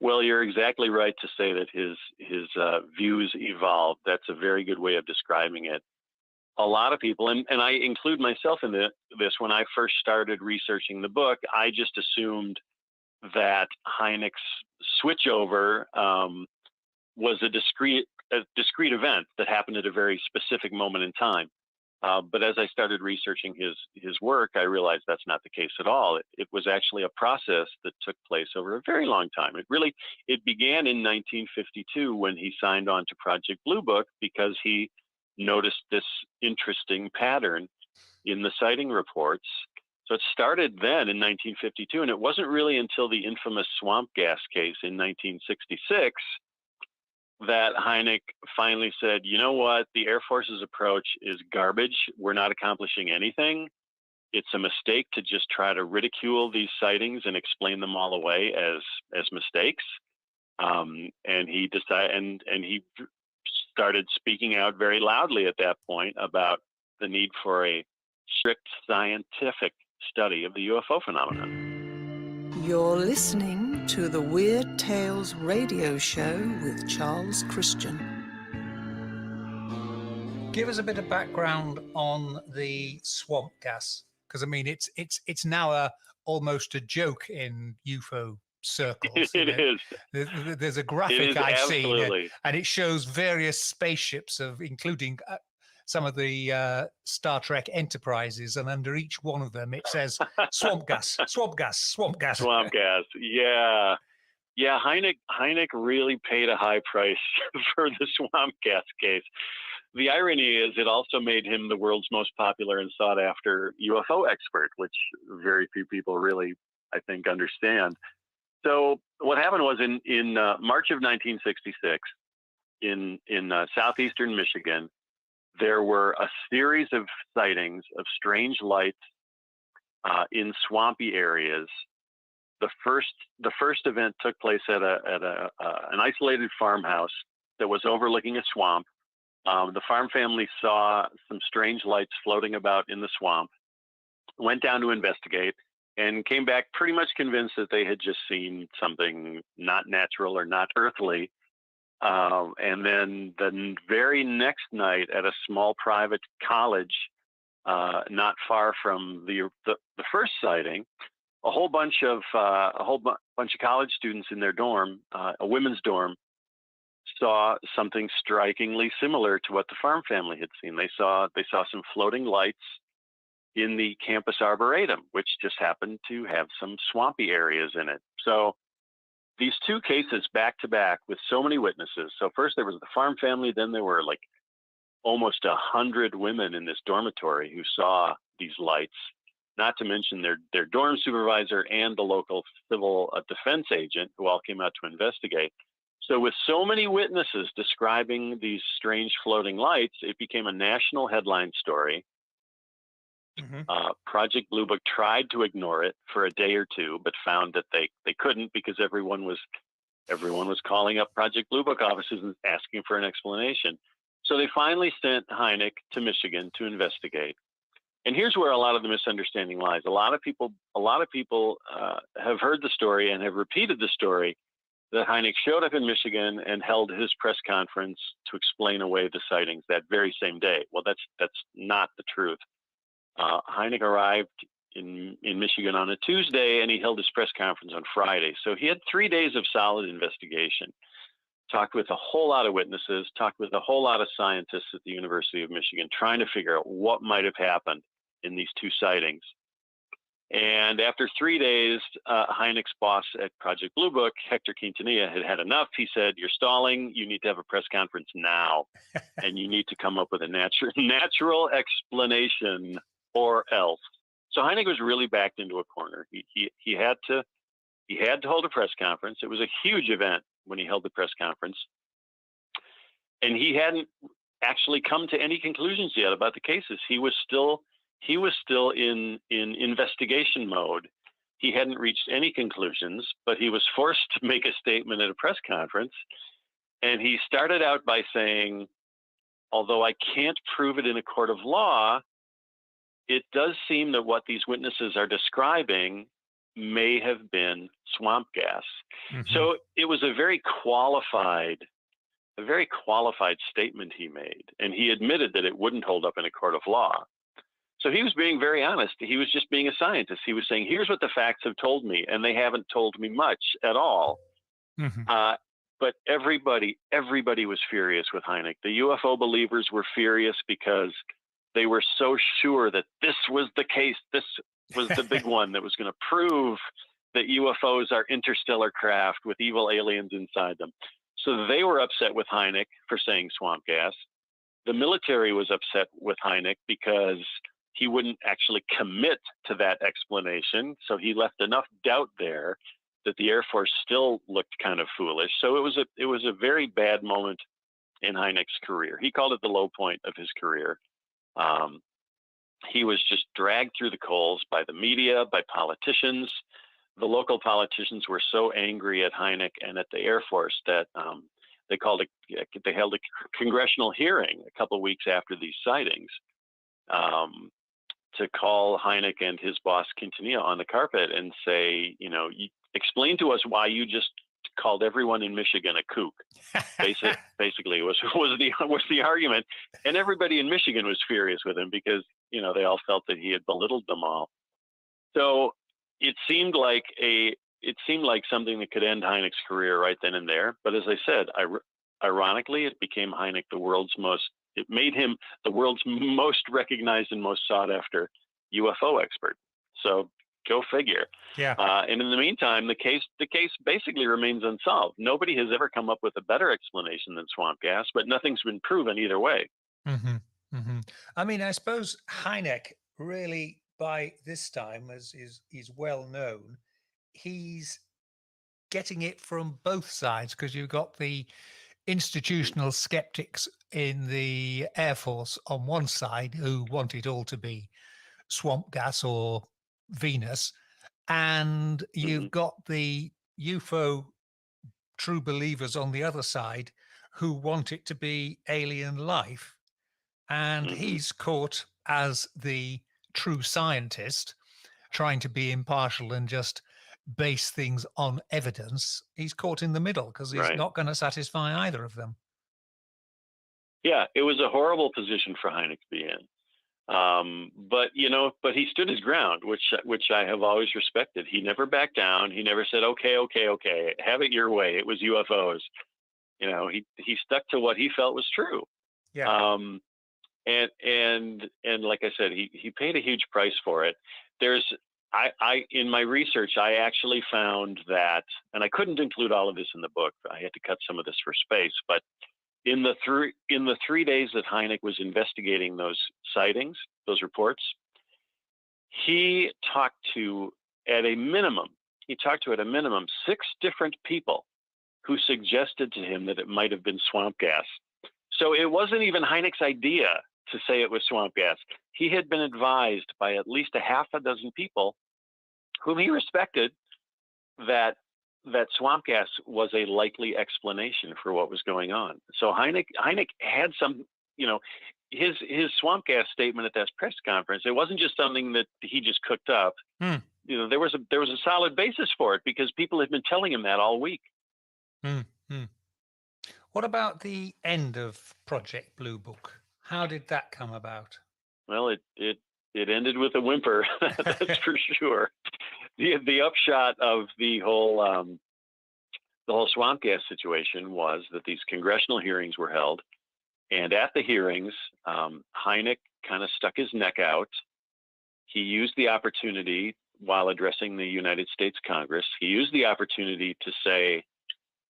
Well, you're exactly right to say that his views evolved. That's a very good way of describing it. A lot of people, and I include myself in this, when I first started researching the book, I just assumed that Hynek's switchover was a discrete event that happened at a very specific moment in time. But as I started researching his work, I realized that's not the case at all. It was actually a process that took place over a very long time. It began in 1952 when he signed on to Project Blue Book, because he noticed this interesting pattern in the sighting reports. So it started then in 1952, and it wasn't really until the infamous swamp gas case in 1966 that Hynek finally said, "You know what? The Air Force's approach is garbage. We're not accomplishing anything. It's a mistake to just try to ridicule these sightings and explain them all away as mistakes." And he decided, and he started speaking out very loudly at that point about the need for a strict scientific study of the UFO phenomenon. You're listening to the Weird Tales radio show with Charles Christian. Give us a bit of background on the swamp gas, because I mean it's now almost a joke in UFO circles. It is. There's a graphic I've absolutely seen, and it shows various spaceships including some of the Star Trek Enterprises, and under each one of them it says swamp gas, swamp gas, swamp gas. Swamp gas, yeah. Hynek really paid a high price for the swamp gas case. The irony is it also made him the world's most popular and sought after UFO expert, which very few people really, I think, understand. So what happened was in March of 1966 in southeastern Michigan, there were a series of sightings of strange lights in swampy areas. The first event took place at an isolated farmhouse that was overlooking a swamp. The farm family saw some strange lights floating about in the swamp, went down to investigate, and came back pretty much convinced that they had just seen something not natural or not earthly. And then the very next night at a small private college, not far from the first sighting, a whole bunch of college students in their dorm, a women's dorm, saw something strikingly similar to what the farm family had seen. They saw some floating lights in the campus arboretum, which just happened to have some swampy areas in it. So these two cases back to back with so many witnesses. So first there was the farm family, then there were like almost 100 women in this dormitory who saw these lights, not to mention their dorm supervisor and the local civil defense agent who all came out to investigate. So with so many witnesses describing these strange floating lights, it became a national headline story. Project Blue Book tried to ignore it for a day or two, but found that they couldn't, because everyone was calling up Project Blue Book offices and asking for an explanation. So they finally sent Hynek to Michigan to investigate. And here's where a lot of the misunderstanding lies. A lot of people have heard the story and have repeated the story that Hynek showed up in Michigan and held his press conference to explain away the sightings that very same day. Well, that's not the truth. Hynek arrived in Michigan on a Tuesday, and he held his press conference on Friday. So he had 3 days of solid investigation, talked with a whole lot of witnesses, talked with a whole lot of scientists at the University of Michigan, trying to figure out what might have happened in these two sightings. And after 3 days, Hynek's boss at Project Blue Book, Hector Quintanilla, had enough. He said, "You're stalling. You need to have a press conference now, and you need to come up with a natural explanation, or else." So Hynek was really backed into a corner. He had to hold a press conference. It was a huge event when he held the press conference, and he hadn't actually come to any conclusions yet about the cases. He was still in investigation mode. He hadn't reached any conclusions, but he was forced to make a statement at a press conference. And he started out by saying, "Although I can't prove it in a court of law, it does seem that what these witnesses are describing may have been swamp gas." So it was a very qualified statement he made. And he admitted that it wouldn't hold up in a court of law. So he was being very honest. He was just being a scientist. He was saying, here's what the facts have told me, and they haven't told me much at all. But everybody was furious with Hynek. The UFO believers were furious because they were so sure that this was the case. This was the big one that was going to prove that UFOs are interstellar craft with evil aliens inside them. So they were upset with Hynek for saying swamp gas. The military was upset with Hynek because he wouldn't actually commit to that explanation. So he left enough doubt there that the Air Force still looked kind of foolish. So it was a very bad moment in Hynek's career. He called it the low point of his career. He was just dragged through the coals by the media, by politicians. The local politicians were so angry at Hynek and at the Air Force that they held a congressional hearing a couple of weeks after these sightings to call Hynek and his boss Quintanilla on the carpet and say, explain to us why you just called everyone in Michigan a kook. Basically was the argument. And everybody in Michigan was furious with him because, they all felt that he had belittled them all. So it seemed like something that could end Hynek's career right then and there. But as I said, ironically, it became Hynek it made him the world's most recognized and most sought after UFO expert. So go figure. Yeah. And in the meantime, the case basically remains unsolved. Nobody has ever come up with a better explanation than swamp gas, but nothing's been proven either way. I mean, I suppose Hynek really, by this time, as is well known, he's getting it from both sides, because you've got the institutional skeptics in the Air Force on one side who want it all to be swamp gas or Venus, and you've got the UFO true believers on the other side who want it to be alien life. And he's caught as the true scientist, trying to be impartial and just base things on evidence. He's caught in the middle because he's not going to satisfy either of them. Yeah, it was a horrible position for Hynek to be in. But he stood his ground, which I have always respected. He never backed down. He never said, okay, have it your way. It was UFOs. He stuck to what he felt was true. Yeah. And like I said, he paid a huge price for it. In my research, I actually found that, and I couldn't include all of this in the book. I had to cut some of this for space, but in the 3 days that Hynek was investigating those sightings, those reports, he talked to at a minimum 6 different people who suggested to him that it might have been swamp gas. So it wasn't even Hynek's idea to say it was swamp gas. He had been advised by at least a half a dozen people whom he respected that swamp gas was a likely explanation for what was going on. So Hynek had some, his swamp gas statement at that press conference. It wasn't just something that he just cooked up. There was a solid basis for it because people had been telling him that all week. What about the end of Project Blue Book? How did that come about? Well, it ended with a whimper, that's for sure. The upshot of the whole swamp gas situation was that these congressional hearings were held, and at the hearings, Hynek kind of stuck his neck out. He used the opportunity while addressing the United States Congress. He used the opportunity to say,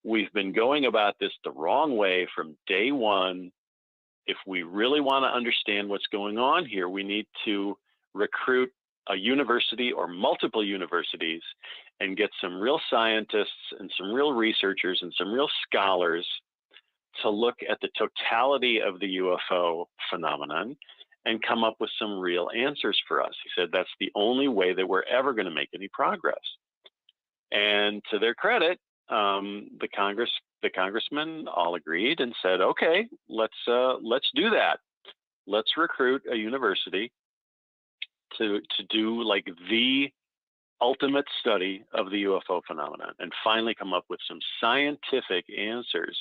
we've been going about this the wrong way from day one. If we really want to understand what's going on here, we need to recruit a university or multiple universities and get some real scientists and some real researchers and some real scholars to look at the totality of the UFO phenomenon and come up with some real answers for us. He said that's the only way that we're ever going to make any progress. And to their credit, the congressmen all agreed and said, okay, let's do that. Let's recruit a university to do like the ultimate study of the UFO phenomenon and finally come up with some scientific answers.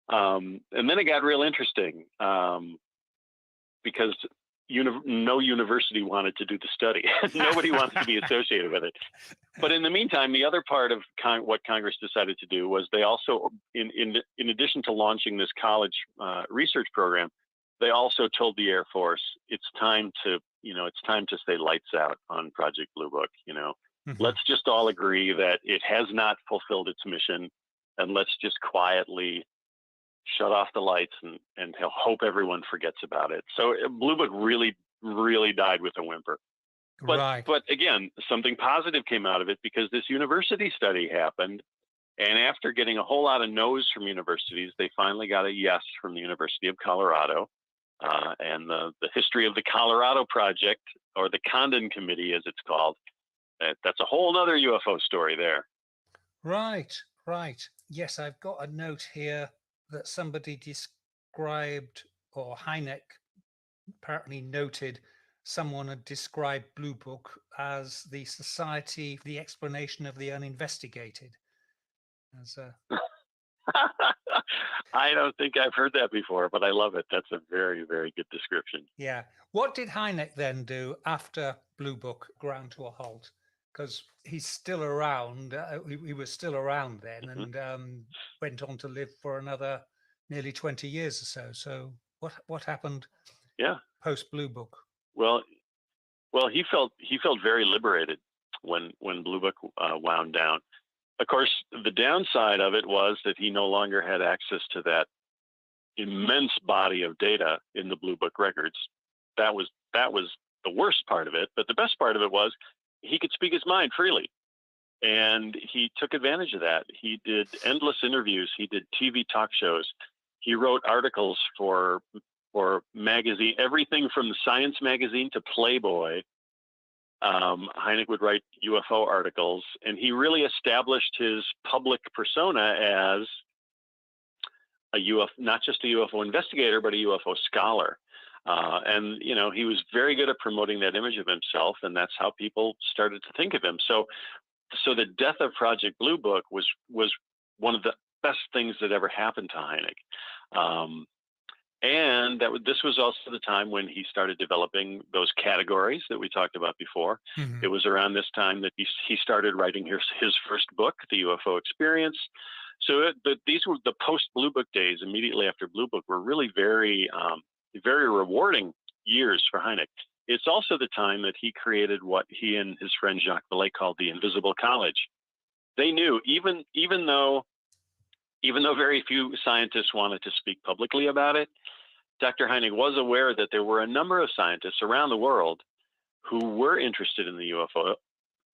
And then it got real interesting because no university wanted to do the study. Nobody wanted to be associated with it. But in the meantime, the other part of what Congress decided to do was they also, in addition to launching this college research program, they also told the Air Force it's time to say lights out on Project Blue Book. Let's just all agree that it has not fulfilled its mission, and let's just quietly shut off the lights and hope everyone forgets about it. So Blue Book really, really died with a whimper. But again, something positive came out of it because this university study happened. And after getting a whole lot of no's from universities, they finally got a yes from the University of Colorado. And the history of the Colorado Project, or the Condon Committee as it's called, that's a whole other UFO story there. Right. Yes, I've got a note here that somebody described, or Hynek apparently noted, someone had described Blue Book as the Society for the Explanation of the Uninvestigated. I don't think I've heard that before, but I love it. That's a very, very good description. Yeah. What did Hynek then do after Blue Book ground to a halt? Because he's still around. He was still around then, and went on to live for another nearly 20 years or so. So what happened? Yeah. Post Blue Book. Well, he felt very liberated when Blue Book wound down. Of course, the downside of it was that he no longer had access to that immense body of data in the Blue Book records. That was the worst part of it. But the best part of it was he could speak his mind freely. And he took advantage of that. He did endless interviews. He did TV talk shows. He wrote articles for magazine, everything from the Science magazine to Playboy. Hynek would write UFO articles, and he really established his public persona as not just a UFO investigator, but a UFO scholar. And he was very good at promoting that image of himself, and that's how people started to think of him. So the death of Project Blue Book was one of the best things that ever happened to Hynek. And this was also the time when he started developing those categories that we talked about before. Mm-hmm. It was around this time that he started writing his first book, The UFO Experience. So these were the post-Blue Book days immediately after Blue Book were really very, very rewarding years for Hynek. It's also the time that he created what he and his friend Jacques Vallée called the Invisible College. They knew, even though very few scientists wanted to speak publicly about it, Dr. Hynek was aware that there were a number of scientists around the world who were interested in the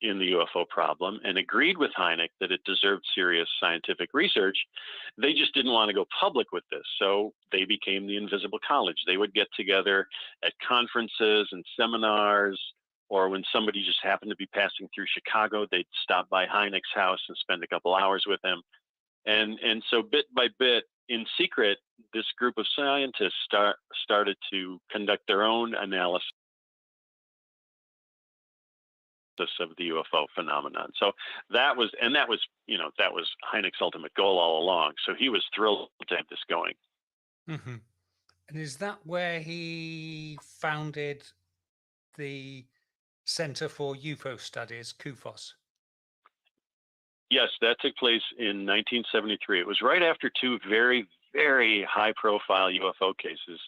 in the UFO problem and agreed with Hynek that it deserved serious scientific research. They just didn't want to go public with this. So they became the Invisible College. They would get together at conferences and seminars, or when somebody just happened to be passing through Chicago, they'd stop by Hynek's house and spend a couple hours with him. And so bit by bit, in secret, this group of scientists started to conduct their own analysis of the UFO phenomenon. So that was Hynek's ultimate goal all along. So he was thrilled to have this going. Mm-hmm. And is that where he founded the Center for UFO Studies, CUFOS? Yes, that took place in 1973. It was right after two very, very high-profile UFO cases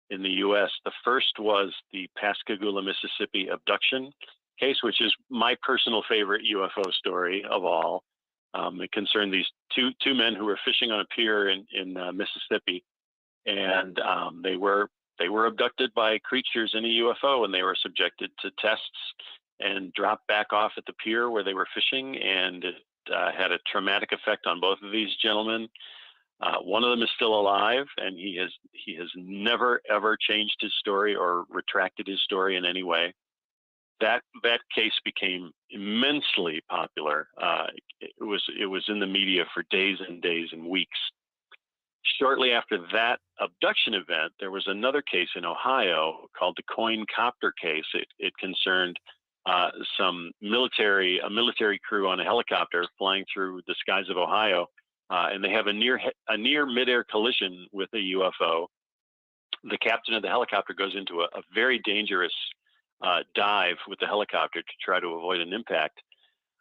in the U.S. The first was the Pascagoula, Mississippi abduction case, which is my personal favorite UFO story of all. It concerned these two men who were fishing on a pier in Mississippi, and they were abducted by creatures in a UFO, and they were subjected to tests and dropped back off at the pier where they were fishing, and it had a traumatic effect on both of these gentlemen. One of them is still alive, and he has never ever changed his story or retracted his story in any way. That case became immensely popular. It was in the media for days and days and weeks. Shortly after that abduction event, there was another case in Ohio called the Coin Copter case. It concerned a military crew on a helicopter flying through the skies of Ohio, and they have a near midair collision with a UFO. The captain of the helicopter goes into a very dangerous dive with the helicopter to try to avoid an impact.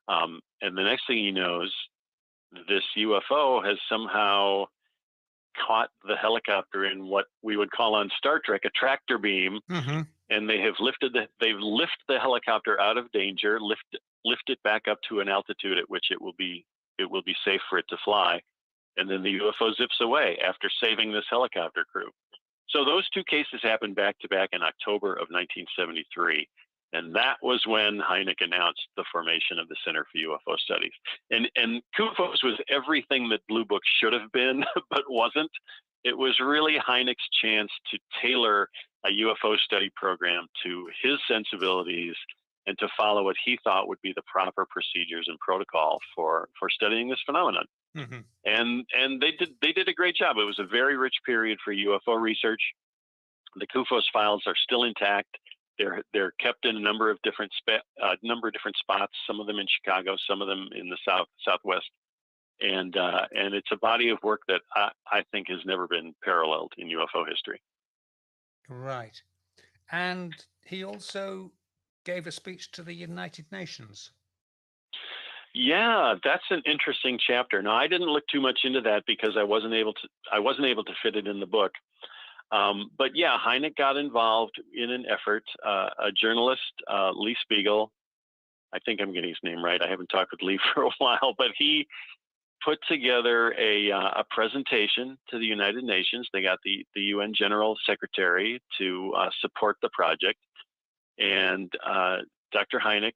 And the next thing he knows, this UFO has somehow caught the helicopter in what we would call on Star Trek a tractor beam, Mm-hmm. and they've lifted the helicopter out of danger, lift it back up to an altitude at which it will be safe for it to fly, and then the UFO zips away after saving this helicopter crew. So those two cases happened back to back in October of 1973. And that was when Hynek announced the formation of the Center for UFO Studies. And CUFOS was everything that Blue Book should have been, but wasn't. It was really Hynek's chance to tailor a UFO study program to his sensibilities and to follow what he thought would be the proper procedures and protocol for studying this phenomenon. Mm-hmm. And they did a great job. It was a very rich period for UFO research. The CUFOS files are still intact. They're kept in a number of different spots. Some of them in Chicago, some of them in the Southwest, and it's a body of work that I think has never been paralleled in UFO history. Right, and he also gave a speech to the United Nations. Yeah, that's an interesting chapter. Now, I didn't look too much into that because I wasn't able to fit it in the book. But yeah, Hynek got involved in an effort. A journalist, Lee Spiegel, I think I'm getting his name right. I haven't talked with Lee for a while, but he put together a presentation to the United Nations. They got the UN General Secretary to support the project, and Dr. Hynek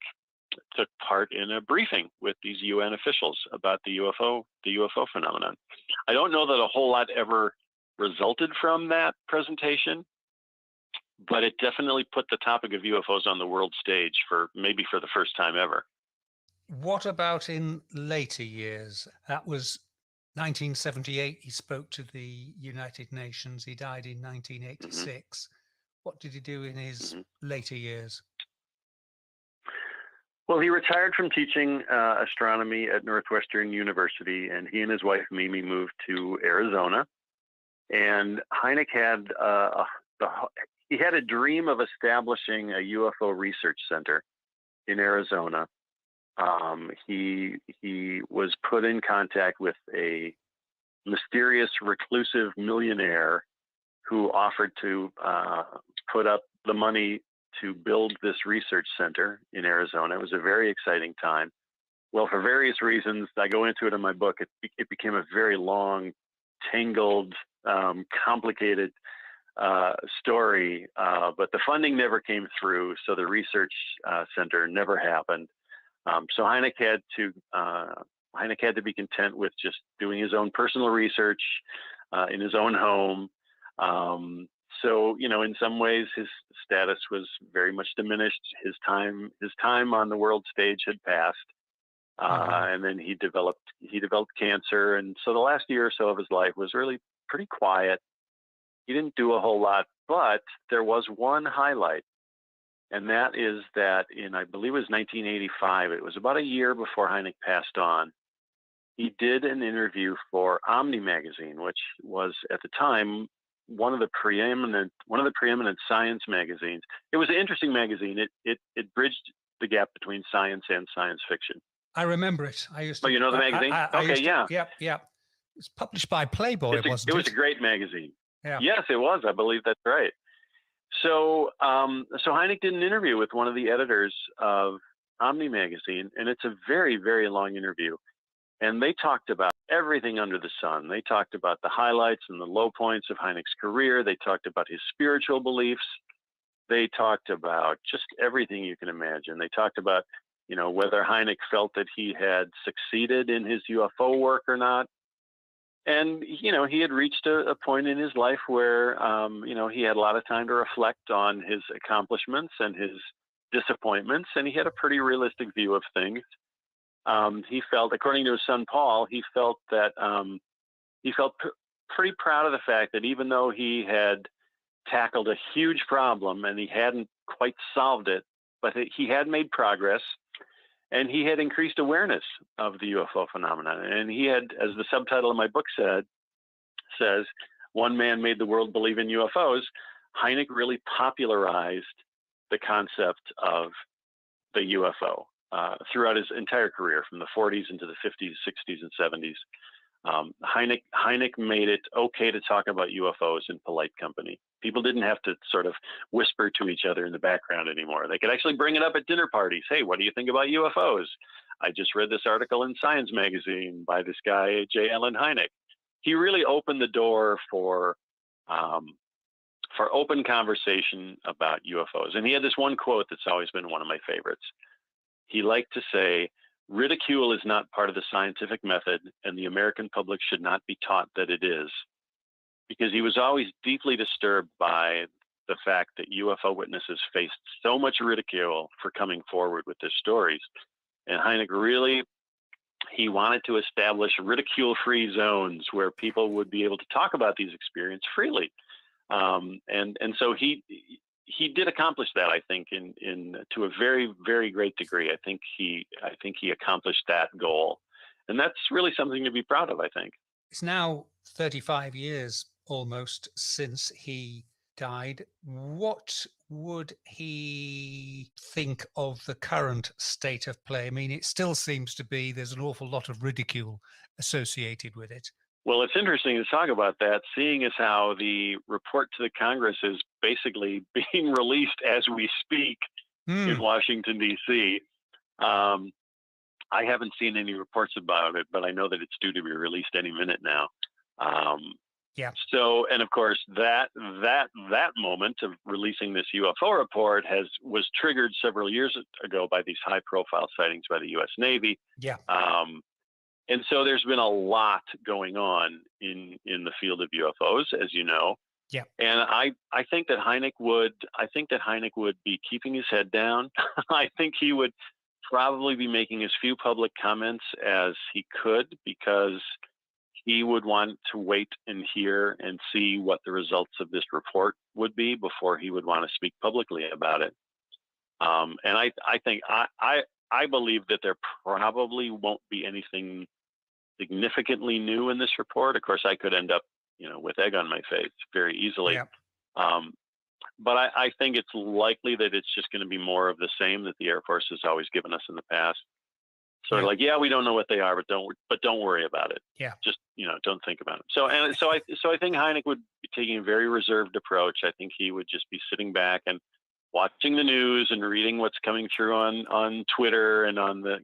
took part in a briefing with these UN officials about the UFO phenomenon. I don't know that a whole lot ever resulted from that presentation, but it definitely put the topic of UFOs on the world stage for the first time ever. What about in later years? That was 1978. He spoke to the United Nations. He died in 1986. Mm-hmm. What did he do in his later years? Well, he retired from teaching astronomy at Northwestern University, and he and his wife Mimi moved to Arizona. And Hynek had a dream of establishing a UFO research center in Arizona. He was put in contact with a mysterious reclusive millionaire who offered to put up the money to build this research center in Arizona. It was a very exciting time. Well, for various reasons, I go into it in my book, it became a very long, tangled, complicated story, but the funding never came through, so the research center never happened. So Hynek had to be content with just doing his own personal research in his own home. So, in some ways, his status was very much diminished. His time on the world stage had passed, and then he developed cancer, and so the last year or so of his life was really pretty quiet. He didn't do a whole lot, but there was one highlight, and that is that I believe it was 1985. It was about a year before Hynek passed on. He did an interview for Omni magazine, which was at the time one of the preeminent science magazines. It was an interesting magazine. It bridged the gap between science and science fiction. I remember it. I used to. Oh, you know the magazine? Yeah. It's published by Playboy, wasn't it? It was a great magazine. Yeah. Yes, it was. I believe that's right. So, Hynek did an interview with one of the editors of Omni magazine, and it's a very, very long interview. And they talked about everything under the sun. They talked about the highlights and the low points of Hynek's career. They talked about his spiritual beliefs. They talked about just everything you can imagine. They talked about, whether Hynek felt that he had succeeded in his UFO work or not. And, he had reached a point in his life where, he had a lot of time to reflect on his accomplishments and his disappointments. And he had a pretty realistic view of things. He felt, according to his son Paul, he felt pretty proud of the fact that even though he had tackled a huge problem and he hadn't quite solved it, but he had made progress, and he had increased awareness of the UFO phenomenon. And he had, as the subtitle of my book says, "One man made the world believe in UFOs." Hynek really popularized the concept of the UFO. Throughout his entire career, from the 40s into the 50s, 60s, and 70s. Hynek made it okay to talk about UFOs in polite company. People didn't have to sort of whisper to each other in the background anymore. They could actually bring it up at dinner parties. Hey, what do you think about UFOs? I just read this article in Science magazine by this guy, J. Allen Hynek. He really opened the door for open conversation about UFOs. And he had this one quote that's always been one of my favorites. He liked to say, "Ridicule is not part of the scientific method, and the American public should not be taught that it is." Because he was always deeply disturbed by the fact that UFO witnesses faced so much ridicule for coming forward with their stories. And Hynek really, he wanted to establish ridicule-free zones where people would be able to talk about these experiences freely. And so he did accomplish that, I think, to a very, very great degree. I think he accomplished that goal, and that's really something to be proud of, I think. It's now 35 years almost since he died. What would he think of the current state of play? I mean, it still seems to be there's an awful lot of ridicule associated with it. Well, it's interesting to talk about that, seeing as how the report to the Congress is basically being released as we speak in Washington, D.C. I haven't seen any reports about it, but I know that it's due to be released any minute now. So, and of course, that moment of releasing this UFO report was triggered several years ago by these high-profile sightings by the U.S. Navy. And so there's been a lot going on in the field of UFOs, as you know. And I think that Hynek would be keeping his head down. I think he would probably be making as few public comments as he could, because he would want to wait and hear and see what the results of this report would be before he would want to speak publicly about it. And I believe that there probably won't be anything significantly new in this report. Of course, I could end up, with egg on my face very easily. But I think it's likely that it's just going to be more of the same that the Air Force has always given us in the past. Sort of like, we don't know what they are, but don't worry about it. Just, don't think about it. So I think Hynek would be taking a very reserved approach. I think he would just be sitting back and watching the news and reading what's coming through on Twitter and on the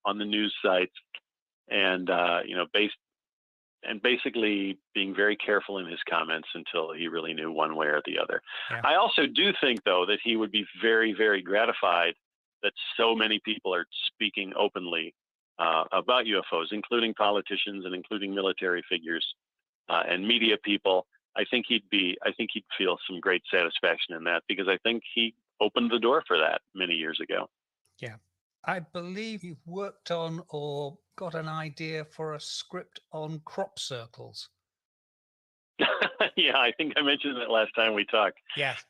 on the news sites, and basically being very careful in his comments until he really knew one way or the other. I also do think, though, that he would be very, very gratified that so many people are speaking openly about UFOs, including politicians and including military figures and media people. I think he'd feel some great satisfaction in that, because I think he opened the door for that many years ago. Yeah. I believe you've worked on or got an idea for a script on crop circles. Yeah, I think I mentioned it last time we talked. Yes.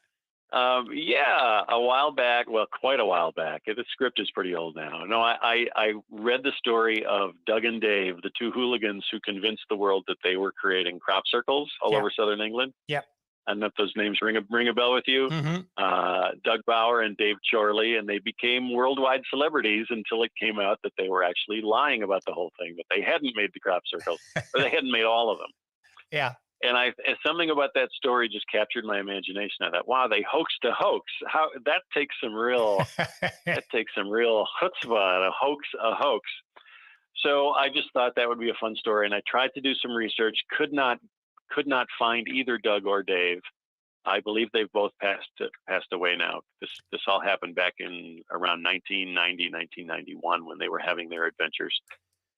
Yeah, a while back. Well, quite a while back. The script is pretty old now. No, I read the story of Doug and Dave, the two hooligans who convinced the world that they were creating crop circles all over southern England. Yep. I don't know if those names ring a bell with you. Mm-hmm. Doug Bauer and Dave Chorley, and they became worldwide celebrities until it came out that they were actually lying about the whole thing, that they hadn't made the crop circles, or they hadn't made all of them. Yeah. And something about that story just captured my imagination. I thought, wow, they hoaxed a hoax. How that takes some real chutzpah and a hoax. So I just thought that would be a fun story, and I tried to do some research. Could not find either Doug or Dave. I believe they've both passed away now. This all happened back in around 1990, 1991, when they were having their adventures.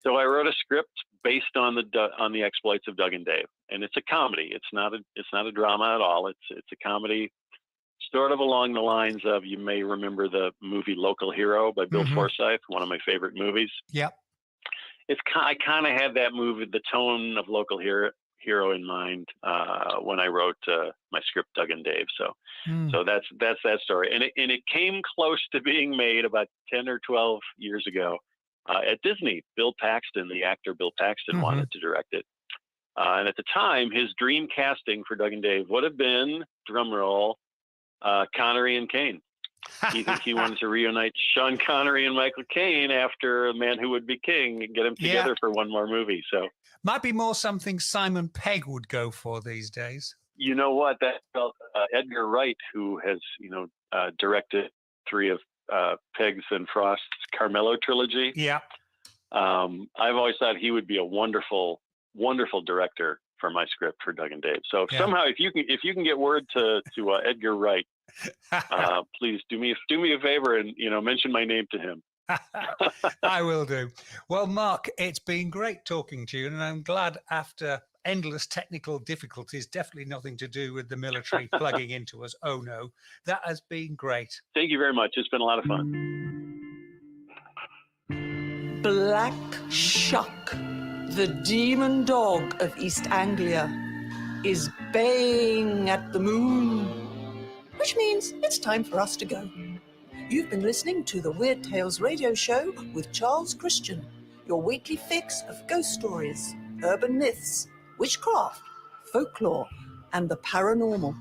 So I wrote a script based on the exploits of Doug and Dave, and it's a comedy. It's not a drama at all. It's a comedy, sort of along the lines of, you may remember the movie Local Hero by Bill Forsyth, one of my favorite movies. Yep. I kind of had that movie, the tone of Local Hero in mind when I wrote my script, Doug and Dave. So that's that story, and it came close to being made about 10 or 12 years ago. At Disney, the actor Bill Paxton wanted to direct it. And at the time, his dream casting for Doug and Dave would have been, drumroll, Connery and Caine. He wanted to reunite Sean Connery and Michael Caine after A Man Who Would Be King and get them together for one more movie. So might be more something Simon Pegg would go for these days. You know what? That felt Edgar Wright, who has directed three of Pegg's and Frost's Carmelo trilogy. Yeah. I've always thought he would be a wonderful director for my script for Doug and Dave. So somehow, if you can get word to Edgar Wright, please do me a favor and mention my name to him. I will do. Well, Mark, it's been great talking to you, and I'm glad, after endless technical difficulties, definitely nothing to do with the military plugging into us. Oh no, that has been great. Thank you very much. It's been a lot of fun. Black Shuck, the demon dog of East Anglia, is baying at the moon, which means it's time for us to go. You've been listening to the Weird Tales radio show with Charles Christian, your weekly fix of ghost stories, urban myths, witchcraft, folklore, and the paranormal.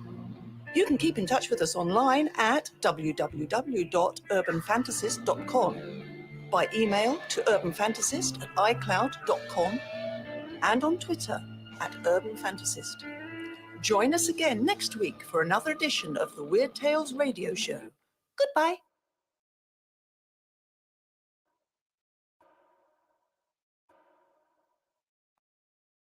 You can keep in touch with us online at www.urbanfantasist.com, by email to urbanfantasist@icloud.com, and on Twitter @urbanfantasist. Join us again next week for another edition of the Weird Tales radio show. Goodbye.